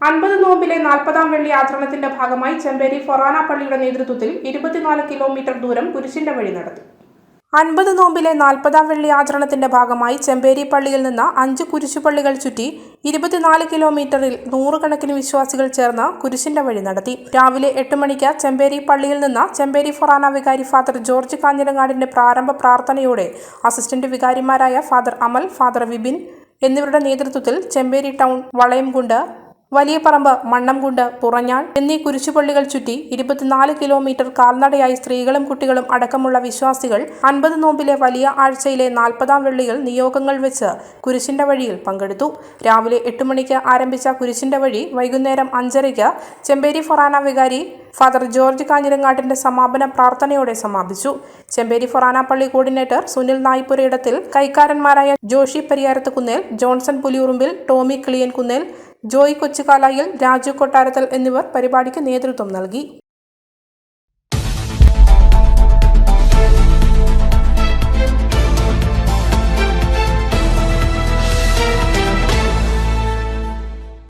50 നോമ്പിലെ 40-ാം വെള്ളി ആചരണത്തിന്റെ ഭാഗമായി ചെമ്പേരി ഫൊറാന പള്ളിയുടെ നേതൃത്വത്തിൽ 24 കിലോമീറ്റർ ദൂരം കുരിശിന്റെ വഴി നടത്തി. 50 നോമ്പിലെ 40-ാം വെള്ളി ആചരണത്തിന്റെ ഭാഗമായി ചെമ്പേരി പള്ളിയിൽ നിന്ന് 5 കുരിശുപള്ളികൾ ചുറ്റി 24 കിലോമീറ്ററിൽ നൂറുകണക്കിന് വിശ്വാസികൾ ചേർന്ന് കുരിശിന്റെ വഴി നടത്തി. രാവിലെ 8 മണിക്ക് ചെമ്പേരി പള്ളിയിൽ നിന്ന് ചെമ്പേരി ഫൊറാന വികാരി ഫാദർ ജോർജ് കാഞ്ഞിരങ്ങാടിന്റെ പ്രാരംഭ പ്രാർത്ഥനയോടെ അസിസ്റ്റന്റ് വികാരിമാരായ ഫാദർ അമൽ, ഫാദർ വിപിൻ എന്നിവരുടെ നേതൃത്വത്തിൽ ചെമ്പേരി ടൗൺ, വളയംകുണ്ട്, വലിയപറമ്പ്, മണ്ണംകുണ്ട്, പുറഞ്ഞാൾ എന്നീ കുരിശുപള്ളികൾ ചുറ്റി 24 കിലോമീറ്റർ കാൽനടയായി സ്ത്രീകളും കുട്ടികളും അടക്കമുള്ള വിശ്വാസികൾ 50 നോമ്പിലെ വലിയ ആഴ്ചയിലെ 40-ാം വെള്ളിയിൽ നിയോഗങ്ങൾ വെച്ച് കുരിശിന്റെ വഴിയിൽ പങ്കെടുത്തു. രാവിലെ 8 മണിക്ക് ആരംഭിച്ച കുരിശിന്റെ വഴി വൈകുന്നേരം 5:30-ക്ക് ചെമ്പേരി ഫൊറാന വികാരി ഫാദർ ജോർജ് കാഞ്ഞിരങ്ങാട്ടിന്റെ സമാപന പ്രാർത്ഥനയോടെ സമാപിച്ചു. ചെമ്പേരി ഫൊറാന പള്ളി കോർഡിനേറ്റർ സുനിൽ നായ്പുരയിടത്തിൽ, കൈക്കാരന്മാരായ Joshi Pariyarath Kunnel, Johnson Puliyurumbil, Tommy Kiliyan Kunnel, Joy Kochukalayil, Raju Kottarathil എന്നിവർ പരിപാടിക്ക് നേതൃത്വം നൽകി.